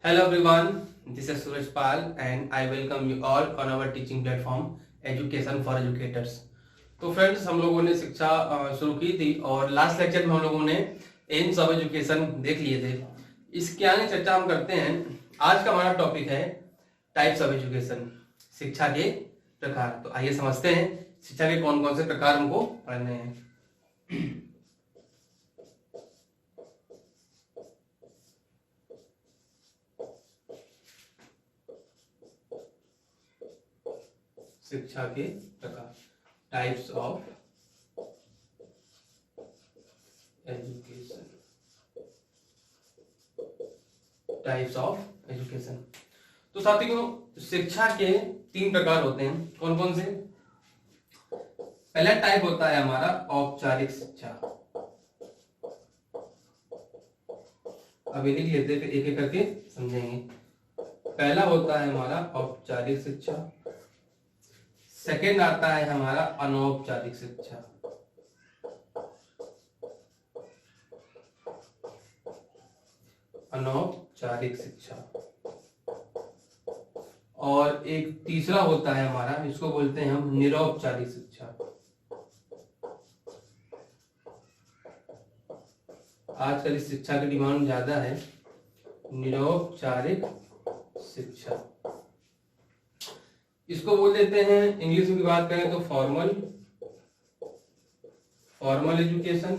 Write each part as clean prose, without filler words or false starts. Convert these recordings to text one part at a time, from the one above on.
Hello everyone, this is Suraj Pal and I welcome you all on our teaching platform Education for Educators। तो friends हम लोगों ने शिक्षा शुरू की थी और लास्ट लेक्चर में हम लोगों ने एम्स ऑफ एजुकेशन देख लिए थे। इसके आगे चर्चा हम करते हैं। आज का हमारा टॉपिक है टाइप्स ऑफ एजुकेशन, शिक्षा के प्रकार। तो आइए समझते हैं शिक्षा के कौन कौन से प्रकार हमको पढ़ने हैं। शिक्षा के प्रकार, types of education. Types of education. तो साथियों, शिक्षा के 3 प्रकार होते हैं। कौन कौन से? पहला टाइप होता है हमारा औपचारिक शिक्षा। अभी लिख लेते हैं, फिर एक एक करके समझेंगे। पहला होता है हमारा औपचारिक शिक्षा। सेकेंड आता है हमारा अनौपचारिक शिक्षा। अनौपचारिक शिक्षा। और एक तीसरा होता है हमारा, इसको बोलते हैं हम निरौपचारिक शिक्षा। आजकल इस शिक्षा की डिमांड ज्यादा है, निरौपचारिक शिक्षा। इसको बोल देते हैं, इंग्लिश में बात करें तो फॉर्मल एजुकेशन।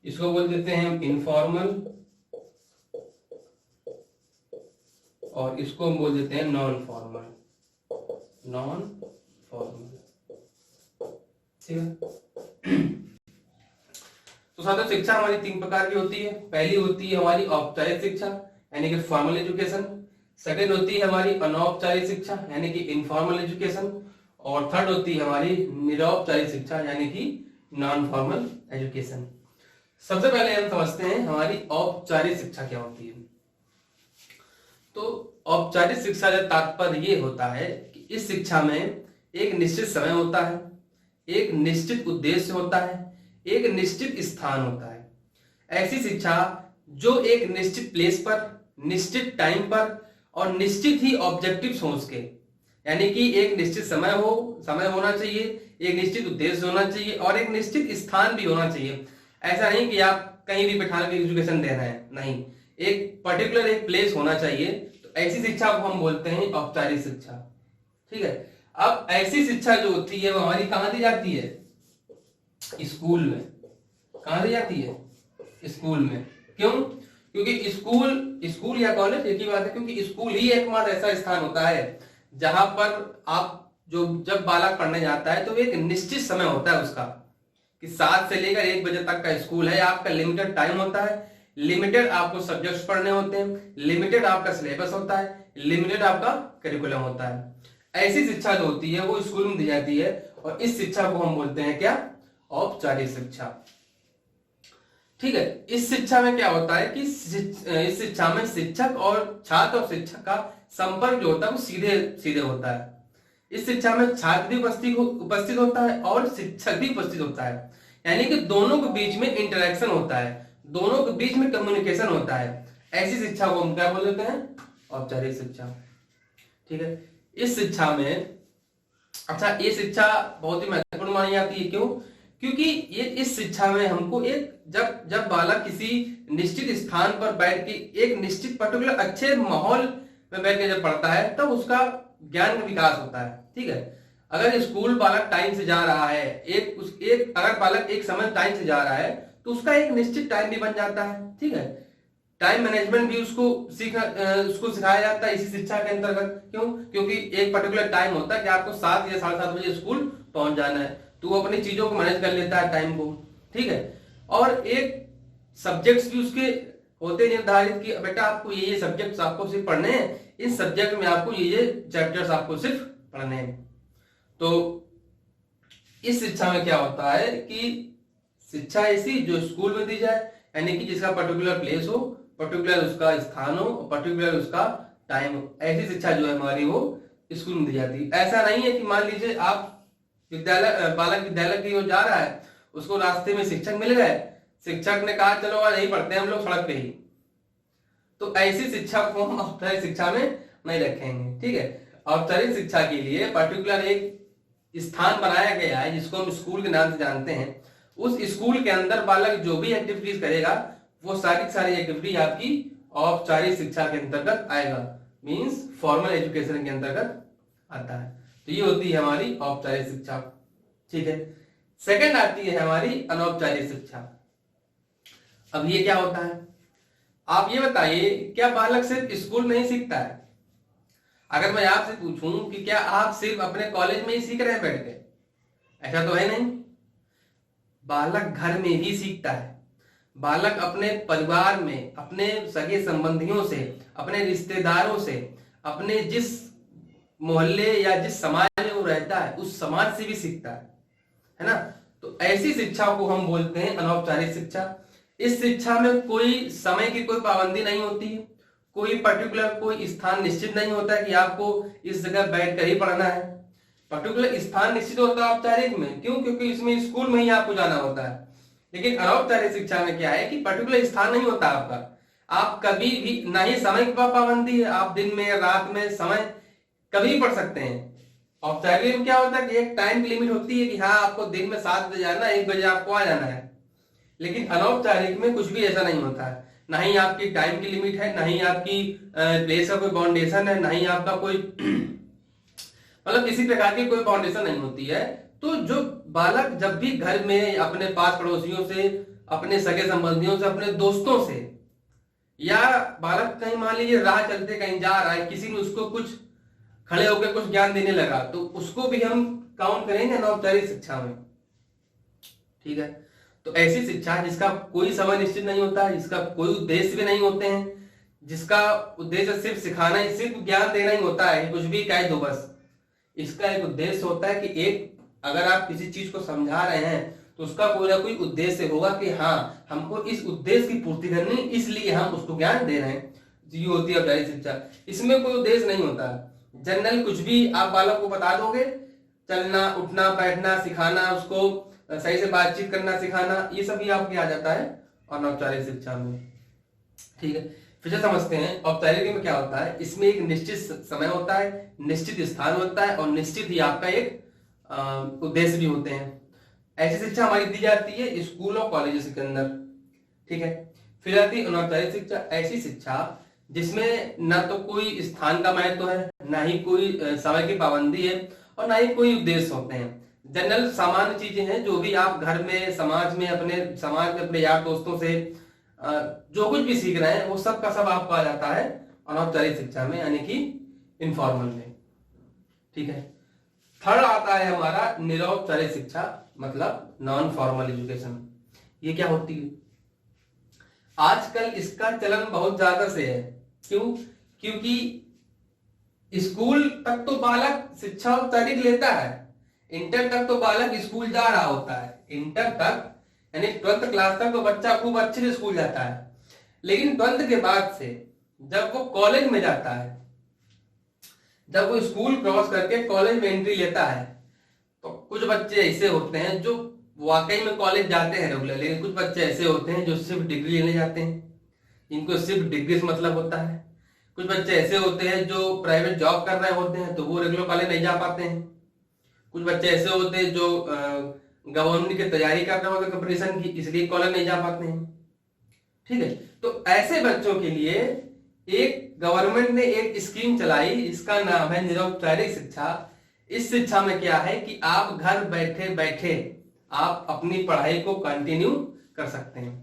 इसको बोल देते हैं हम इनफॉर्मल, और इसको हम बोल देते हैं नॉन फॉर्मल। ठीक है। तो साथियों, शिक्षा हमारी 3 प्रकार की होती है। पहली होती है हमारी औपचारिक शिक्षा यानी कि फॉर्मल एजुकेशन। सेकेंड होती है हमारी अनौपचारिक शिक्षा यानी कि इनफॉर्मल एजुकेशन। और थर्ड होती है हमारी निरौपचारिक शिक्षा यानी कि नॉन फॉर्मल एजुकेशन। सबसे पहले हम समझते हैं हमारी औपचारिक शिक्षा क्या होती है। तो औपचारिक शिक्षा का तात्पर्य ये होता है कि इस शिक्षा में एक निश्चित समय होता है, एक निश्चित उद्देश्य होता है, एक निश्चित स्थान होता है। ऐसी शिक्षा जो एक निश्चित प्लेस पर, निश्चित टाइम पर और निश्चित ही ऑब्जेक्टिव सोच के, यानी कि एक निश्चित समय होना चाहिए, एक निश्चित उद्देश्य होना चाहिए और एक निश्चित स्थान भी होना चाहिए। ऐसा नहीं कि आप कहीं भी बैठा के एजुकेशन दे रहे हैं, नहीं, एक पर्टिकुलर एक प्लेस होना चाहिए। तो ऐसी शिक्षा को हम बोलते हैं औपचारिक शिक्षा। ठीक है। अब ऐसी शिक्षा जो होती है वो हमारी कहां दी जाती है? स्कूल में। कहां दी जाती है? स्कूल में। क्यों? क्योंकि स्कूल या कॉलेज एक ही बात है, क्योंकि स्कूल ही एकमात्र ऐसा स्थान होता है जहां पर आप जब बालक पढ़ने जाता है तो एक निश्चित समय होता है उसका, कि 7 से लेकर 1 बजे तक का स्कूल है। आपका लिमिटेड टाइम होता है, लिमिटेड आपको सब्जेक्ट्स पढ़ने होते हैं, लिमिटेड आपका सिलेबस होता है, लिमिटेड आपका करिकुलम होता है। ऐसी शिक्षा जो होती है वो स्कूल में दी जाती है और इस शिक्षा को हम बोलते हैं क्या? औपचारिक शिक्षा। ठीक है। इस शिक्षा में क्या होता है कि इस शिक्षा में शिक्षक और छात्र और शिक्षक का संपर्क जो होता है वो सीधे सीधे होता है। इस शिक्षा में छात्र भी उपस्थित होता है और शिक्षक भी उपस्थित होता है, यानी कि दोनों के बीच में इंटरेक्शन होता है, दोनों के बीच में कम्युनिकेशन होता है। ऐसी शिक्षा को हम क्या बोल देते हैं? औपचारिक शिक्षा। ठीक है। इस शिक्षा में, अच्छा, ये शिक्षा बहुत ही महत्वपूर्ण मानी जाती है। क्यों? क्योंकि ये इस शिक्षा में हमको एक जब बालक किसी निश्चित स्थान पर बैठ के एक निश्चित पर्टिकुलर अच्छे माहौल में बैठ के जब पढ़ता है तब उसका ज्ञान का विकास होता है। ठीक है। अगर स्कूल बालक टाइम से जा रहा है, अगर बालक एक समय टाइम से जा रहा है तो उसका एक निश्चित टाइम भी बन जाता है। ठीक है। टाइम मैनेजमेंट भी उसको सिखाया जाता है इसी शिक्षा के अंतर्गत। क्यों? क्योंकि एक पर्टिकुलर टाइम होता है कि आपको 7 या 7:30 बजे स्कूल पहुंच जाना है, तो वो अपनी चीजों को मैनेज कर लेता है टाइम को। ठीक है। और एक सब्जेक्ट्स भी उसके होते निर्धारित कि बेटा आपको ये सब्जेक्ट्स आपको सिर्फ पढ़ने हैं, इस सब्जेक्ट में आपको ये चैप्टर्स आपको सिर्फ पढ़ने हैं। तो इस शिक्षा में क्या होता है कि शिक्षा ऐसी जो स्कूल में दी जाए, यानी कि जिसका पर्टिकुलर प्लेस हो, पर्टिकुलर उसका स्थान हो, पर्टिकुलर उसका टाइम हो। ऐसी शिक्षा जो है हमारी वो स्कूल में दी जाती है। ऐसा नहीं है कि मान लीजिए आप बालक विद्यालय की ओर जा रहा है, उसको रास्ते में शिक्षक मिल गए, शिक्षक ने कहा चलो आज यही पढ़ते हैं हम लोग सड़क पे ही, तो ऐसी शिक्षा को हम औपचारिक शिक्षा में नहीं रखेंगे। ठीक है, औपचारिक शिक्षा के लिए पर्टिकुलर एक स्थान बनाया गया है जिसको हम स्कूल के नाम से जानते हैं। उस स्कूल के अंदर बालक जो भी एक्टिविटीज करेगा वो सारी एक्टिविटी आपकी औपचारिक शिक्षा के अंतर्गत आएगा, मींस फॉर्मल एजुकेशन के अंतर्गत आता है। तो ये होती है हमारी औपचारिक शिक्षा। ठीक है, सेकंड आती है हमारी अनौपचारिक शिक्षा। अब ये क्या होता है, आप ये बताइए, क्या बालक सिर्फ स्कूल में ही सीखता है? अगर मैं आपसे पूछूं कि क्या आप सिर्फ अपने कॉलेज में ही सीख रहे हैं बैठ के, ऐसा तो है नहीं। बालक घर में भी सीखता है। बालक अपने परिवार में, अपने सगे संबंधियों से, अपने रिश्तेदारों से, अपने जिस मोहल्ले या जिस समाज में वो रहता है उस समाज से भी सीखता है ना। तो ऐसी शिक्षा को हम बोलते हैं अनौपचारिक शिक्षा। इस शिक्षा में कोई समय की कोई पाबंदी नहीं होती है, कोई पर्टिकुलर कोई स्थान निश्चित नहीं होता है कि आपको इस जगह बैठकर ही पढ़ना है। पर्टिकुलर स्थान निश्चित होता है औपचारिक में, क्यों? क्योंकि इसमें स्कूल में ही आपको जाना होता है। लेकिन अनौपचारिक शिक्षा में क्या है कि पर्टिकुलर स्थान नहीं होता आपका, आप कभी भी, ना ही समय की पाबंदी है, आप दिन में रात में समय कभी पढ़ सकते हैं। औपचारिक में क्या होता है कि एक टाइम की लिमिट होती है कि हाँ आपको दिन में 7 बजे जाना है, 1 बजे आपको आ जाना है। लेकिन अनौपचारिक में कुछ भी ऐसा नहीं होता है, ना ही आपकी टाइम की लिमिट है, ना ही आपकी प्लेस का कोई बाउंडेशन है, ना ही आपका कोई मतलब किसी प्रकार की कोई बाउंडेशन नहीं होती है। तो जो बालक जब भी घर में अपने पास पड़ोसियों से, अपने सगे संबंधियों से, अपने दोस्तों से, या बालक कहीं मान लीजिए राह चलते कहीं जा रहा है, किसी ने उसको कुछ खड़े होकर कुछ ज्ञान देने लगा, तो उसको भी हम काउंट करेंगे अनौपचारिक शिक्षा में। ठीक है, तो ऐसी शिक्षा जिसका कोई समय निश्चित नहीं होता है, जिसका कोई उद्देश्य भी नहीं होते हैं, जिसका उद्देश्य सिर्फ सिखाना ही, सिर्फ ज्ञान देना ही होता है, कुछ भी कह दो बस। इसका एक उद्देश्य होता है कि एक, अगर आप किसी चीज को समझा रहे हैं तो उसका कोई ना कोई उद्देश्य होगा कि हाँ हमको इस उद्देश्य की पूर्ति करनी, इसलिए हम उसको ज्ञान दे रहे हैं। ये होती है औपचारिक शिक्षा। इसमें कोई उद्देश्य नहीं होता, जनरल कुछ भी आप बालक को बता दोगे, चलना उठना बैठना सिखाना, उसको सही से बातचीत करना सिखाना, ये सभी आपके आ जाता है अनौपचारिक शिक्षा में। ठीक है, फिर से समझते हैं औपचारिक में क्या होता है। इसमें एक निश्चित समय होता है, निश्चित स्थान होता है, और निश्चित ही आपका एक उद्देश्य भी होते हैं। ऐसी शिक्षा हमारी दी जाती है स्कूल और कॉलेज के अंदर। ठीक है, फिर आती है अनौपचारिक शिक्षा, ऐसी शिक्षा जिसमें ना तो कोई स्थान का महत्व है, ना ही कोई समय की पाबंदी है, और ना ही कोई उद्देश्य होते हैं। जनरल सामान्य चीजें हैं जो भी आप घर में, समाज में, अपने यार दोस्तों से जो कुछ भी सीख रहे हैं वो सब का सब आपको आ जाता है अनौपचारिक शिक्षा में, यानी कि इनफॉर्मल में। ठीक है, थर्ड आता है हमारा निरौपचारिक शिक्षा, मतलब नॉन फॉर्मल एजुकेशन। ये क्या होती है? आजकल इसका चलन बहुत ज्यादा से है। क्यों? क्योंकि स्कूल तक तो बालक शिक्षा औपचारिक लेता है, इंटर तक तो बालक स्कूल जा रहा होता है, इंटर तक यानी 12th क्लास तक तो बच्चा खूब अच्छे से स्कूल जाता है। लेकिन 12th के बाद से जब वो कॉलेज में जाता है, जब वो स्कूल क्रॉस करके कॉलेज में एंट्री लेता है, तो कुछ बच्चे ऐसे होते हैं जो वाकई में कॉलेज जाते हैं रेगुलर, लेकिन कुछ बच्चे ऐसे होते हैं जो सिर्फ डिग्री लेने जाते हैं, इनको सिर्फ डिग्री से मतलब होता है। कुछ बच्चे ऐसे होते हैं जो प्राइवेट जॉब कर रहे होते हैं, तो वो रेगुलर कॉलेज नहीं जा पाते हैं। कुछ बच्चे ऐसे होते हैं जो गवर्नमेंट की तैयारी कर रहे होते हैं कंपटीशन की, इसलिए कॉलेज नहीं जा पाते हैं। ठीक है, तो ऐसे बच्चों के लिए एक गवर्नमेंट ने एक स्कीम चलाई, इसका नाम है निरौपचारिक शिक्षा। इस शिक्षा में क्या है कि आप घर बैठे बैठे आप अपनी पढ़ाई को कंटिन्यू कर सकते हैं।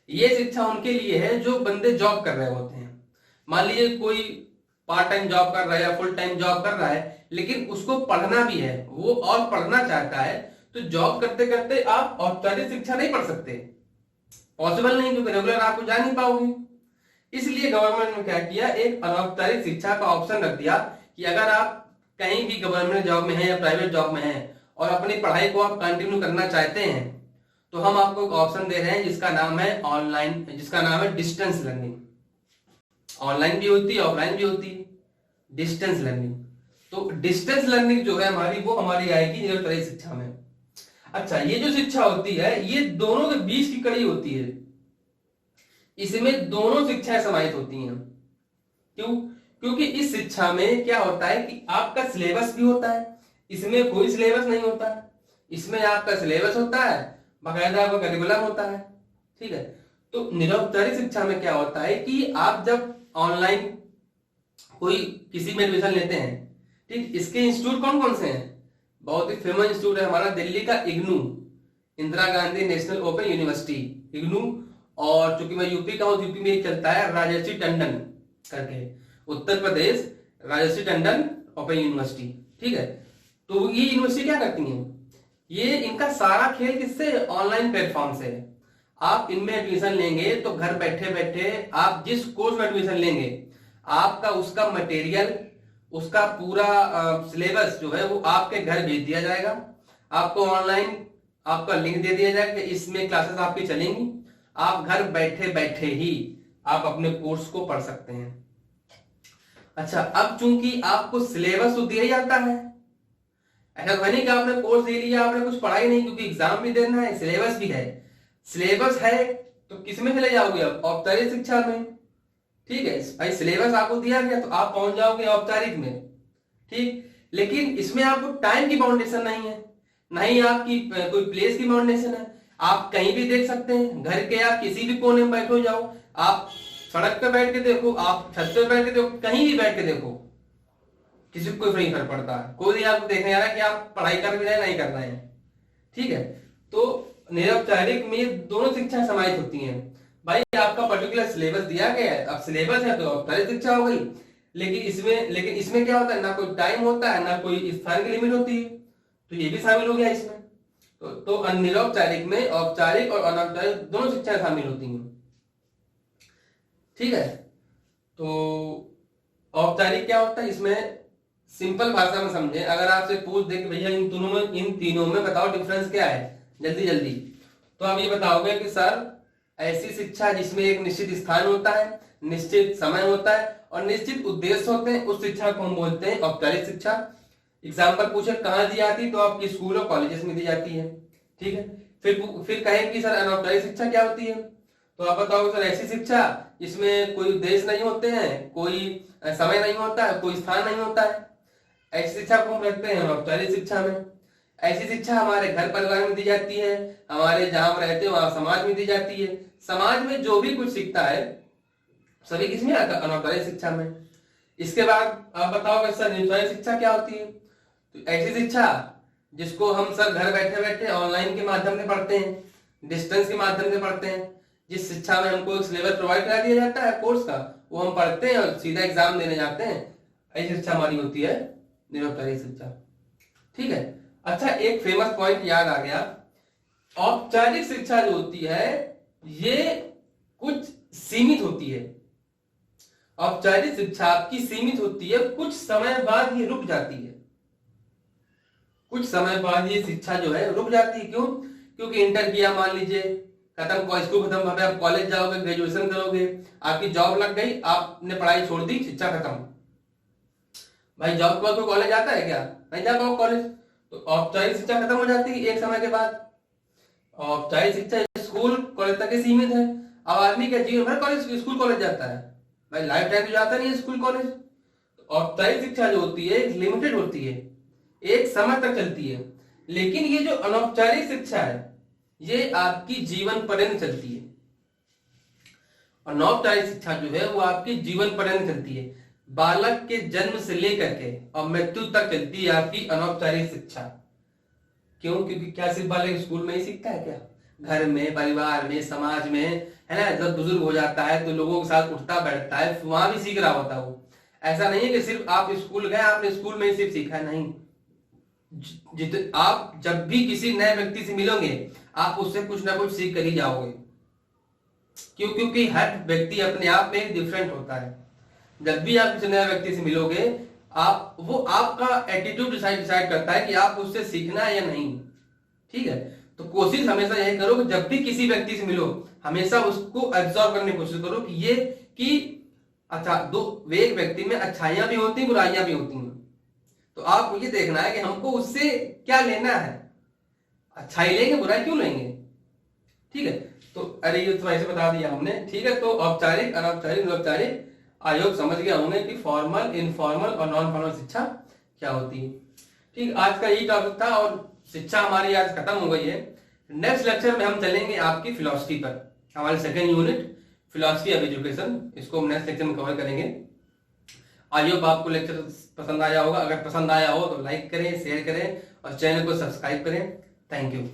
ये शिक्षा उनके लिए है जो बंदे जॉब कर रहे होते हैं। मान लीजिए कोई पार्ट टाइम जॉब कर रहा है या फुल टाइम जॉब कर रहा है, लेकिन उसको पढ़ना भी है, वो और पढ़ना चाहता है, तो जॉब करते करते आप औपचारिक शिक्षा नहीं पढ़ सकते, पॉसिबल नहीं, क्योंकि रेगुलर आपको जा नहीं पाओगे। इसलिए गवर्नमेंट ने क्या किया, एक अनौपचारिक शिक्षा का ऑप्शन रख दिया कि अगर आप कहीं भी गवर्नमेंट जॉब में हैं या प्राइवेट जॉब में हैं और अपनी पढ़ाई को आप कंटिन्यू करना चाहते हैं, तो हम आपको एक ऑप्शन दे रहे हैं जिसका नाम है ऑनलाइन, जिसका नाम है डिस्टेंस लर्निंग। ऑनलाइन भी होती है, ऑफलाइन भी होती है, डिस्टेंस लर्निंग। तो डिस्टेंस लर्निंग जो है हमारी, वो हमारी आएगी निरौपचारिक शिक्षा में। अच्छा, ये जो शिक्षा होती है ये दोनों के बीच की कड़ी होती है। इसमें दोनों शिक्षाएं समाहित होती हैं। क्यों? क्योंकि इस शिक्षा में क्या होता है कि आपका सिलेबस भी होता है, इसमें कोई सिलेबस नहीं होता है। इसमें आपका सिलेबस होता है, बाकायदा आपका करिकुलम होता है। ठीक है, तो निरौपचारिक शिक्षा में क्या होता है कि आप जब ऑनलाइन कोई किसी में एडमिशन लेते हैं, ठीक, इसके इंस्टीट्यूट कौन कौन से हैं? बहुत ही फेमस इंस्टीट्यूट है हमारा दिल्ली का IGNOU, Indira Gandhi national open university, IGNOU. और चूंकि मैं यूपी का हूं, यूपी में चलता है राजर्षि टंडन करके, उत्तर प्रदेश राजर्षि टंडन ओपन यूनिवर्सिटी। ठीक है, तो ये यूनिवर्सिटी क्या करती है, ये इनका सारा खेल किससे, ऑनलाइन प्लेटफॉर्म से। आप इनमें एडमिशन लेंगे तो घर बैठे बैठे आप जिस कोर्स में एडमिशन लेंगे, आपका उसका मटेरियल, उसका पूरा सिलेबस जो है वो आपके घर भेज दिया जाएगा। आपको ऑनलाइन आपका लिंक दे दिया जाएगा कि इसमें क्लासेस आपकी चलेंगी। आप घर बैठे बैठे ही आप अपने कोर्स को पढ़ सकते हैं। अच्छा, अब चूंकि आपको सिलेबस तो दिया ही जाता है, ऐसा तो नहीं कि आपने कोर्स दे लिया आपने कुछ पढ़ाई नहीं, क्योंकि एग्जाम भी देना है, सिलेबस भी है। सिलेबस है तो किसमें चले जाओगे, अब औपचारिक शिक्षा में। ठीक है भाई, सिलेबस आपको दिया गया तो आप पहुंच जाओगे औपचारिक में। ठीक, लेकिन इसमें आपको टाइम की बाउंडेशन नहीं है, नहीं आपकी कोई प्लेस की बाउंडेशन है। आप कहीं भी देख सकते हैं, घर के आप किसी भी कोने में बैठो जाओ, आप सड़क पे बैठ के देखो, आप छत पे बैठ के देखो, कहीं भी बैठ के देखो, किसी को कोई फर्क पड़ता है, कोई नहीं आपको देखने आ रहा है कि आप पढ़ाई कर भी रहे नहीं कर रहे हैं। ठीक है, तो निरौपचारिक में दोनों शिक्षा समाहित होती हैं। भाई आपका पर्टिकुलर सिलेबस दिया गया है, अब सिलेबस है तो औपचारिक शिक्षा हो गई, लेकिन इसमें क्या होता है, ना कोई टाइम होता है, ना कोई स्थान की लिमिट होती है, तो ये भी शामिल हो गया इसमें। तो निरौपचारिक में औपचारिक और अनौपचारिक दोनों शिक्षाएं शामिल होती हैं। ठीक है, तो औपचारिक क्या होता है, इसमें सिंपल भाषा में समझे, अगर आपसे पूछ दे कि भैया इन तीनों में बताओ डिफरेंस क्या है, जल्दी जल्दी, तो आप ये बताओगे कि सर ऐसी शिक्षा जिसमें एक निश्चित स्थान होता है, निश्चित समय होता है और निश्चित उद्देश्य होते हैं, उस शिक्षा को हम बोलते हैं औपचारिक शिक्षा। एग्जाम्पल पूछे कहाँ दी जाती, तो आपकी स्कूल और कॉलेजेस में दी जाती है। ठीक है, फिर कहें कि सर अनौपचारिक शिक्षा क्या होती है, तो आप बताओगे सर ऐसी शिक्षा जिसमें कोई उद्देश्य नहीं होते हैं, कोई समय नहीं होता है, कोई स्थान नहीं होता है, ऐसी शिक्षा को हम रखते हैं अनौपचारिक शिक्षा में। ऐसी शिक्षा हमारे घर परिवार में दी जाती है, हमारे जहां हम रहते हैं वहां समाज में दी जाती है। समाज में जो भी कुछ सीखता है सभी किसमें आता है, अनौपचारिक शिक्षा में। इसके बाद आप बताओगे सर निरौपचारिक शिक्षा क्या होती है, तो ऐसी शिक्षा जिसको हम सर घर बैठे बैठे ऑनलाइन के माध्यम से पढ़ते हैं, डिस्टेंस के माध्यम से पढ़ते हैं, जिस शिक्षा में हमको सिलेबस प्रोवाइड करा दिया जाता है कोर्स का, वो हम पढ़ते हैं और सीधा एग्जाम देने जाते हैं, ऐसी शिक्षा हमारी होती है निरौपचारिक शिक्षा। ठीक है, अच्छा एक फेमस पॉइंट याद आ गया, औपचारिक शिक्षा जो होती है ये कुछ सीमित होती है। औपचारिक शिक्षा आपकी सीमित होती है, कुछ समय बाद ये रुक जाती है, कुछ समय बाद ये शिक्षा जो है रुक जाती है। क्यों? क्योंकि इंटर किया मान लीजिए, खत्म, स्कूल खत्म, भाई आप कॉलेज जाओगे, ग्रेजुएशन करोगे, आपकी जॉब लग गई, आपने पढ़ाई छोड़ दी, शिक्षा खत्म। भाई जॉब के बाद कोई कॉलेज आता है क्या, नहीं जा पाओ कॉलेज, तो औपचारिक शिक्षा खत्म हो जाती है एक समय के बाद। औपचारिक शिक्षा स्कूल कॉलेज तक ही सीमित है। अब आदमी का जीवन भर कॉलेज स्कूल कॉलेज जाता है, भाई लाइफ टाइम तो जाता नहीं है स्कूल कॉलेज। औपचारिक शिक्षा जो होती है लिमिटेड होती है, एक समय तक चलती है, लेकिन ये जो अनौपचारिक शिक्षा है ये आपकी जीवन पर्यंत चलती है। अनौपचारिक शिक्षा जो है वो आपकी जीवन पर्यंत चलती है, बालक के जन्म से लेकर के और मृत्यु तक चलती है आपकी अनौपचारिक शिक्षा। क्यों? क्योंकि क्या सिर्फ बालक स्कूल में ही सीखता है क्या, घर में, परिवार में, समाज में, है ना, जब बुजुर्ग हो जाता है तो लोगों के साथ उठता बैठता है, वहां भी सीख रहा होता है वो। ऐसा नहीं है कि सिर्फ आप स्कूल गए आपने स्कूल में ही सिर्फ सीखा, नहीं, आप जब भी किसी नए व्यक्ति से मिलोगे आप उससे कुछ ना कुछ सीख कर ही जाओगे। क्यों? क्योंकि हर व्यक्ति अपने आप में डिफरेंट होता है। जब भी आप किसी नए व्यक्ति से मिलोगे वो आपका एटीट्यूड डिसाइड करता है कि आप उससे सीखना है या नहीं। ठीक है, तो कोशिश हमेशा यही करो कि जब भी किसी व्यक्ति से मिलो हमेशा उसको एब्जॉर्व करने की कोशिश करो कि अच्छा एक व्यक्ति में अच्छाइयां भी होती हैं, बुराइयां भी होती हैं, तो आपको ये देखना है कि हमको उससे क्या लेना है, अच्छाई लेंगे बुराई क्यों लेंगे। ठीक है, तो अरे ये तो ऐसे बता दिया हमने, ठीक है। तो औपचारिक, अनौपचारिक, निरौपचारिक, आई होप समझ गया होंगे कि फॉर्मल, इनफॉर्मल और नॉन फॉर्मल शिक्षा क्या होती है। ठीक, आज का यही टॉपिक था और शिक्षा हमारी आज खत्म हो गई है। नेक्स्ट लेक्चर में हम चलेंगे आपकी फिलॉसफी पर, हमारे second unit philosophy of education, इसको हम नेक्स्ट लेक्चर में कवर करेंगे। आई होप आपको लेक्चर पसंद आया होगा। अगर पसंद आया हो तो लाइक करें, शेयर करें और चैनल को सब्सक्राइब करें। Thank you.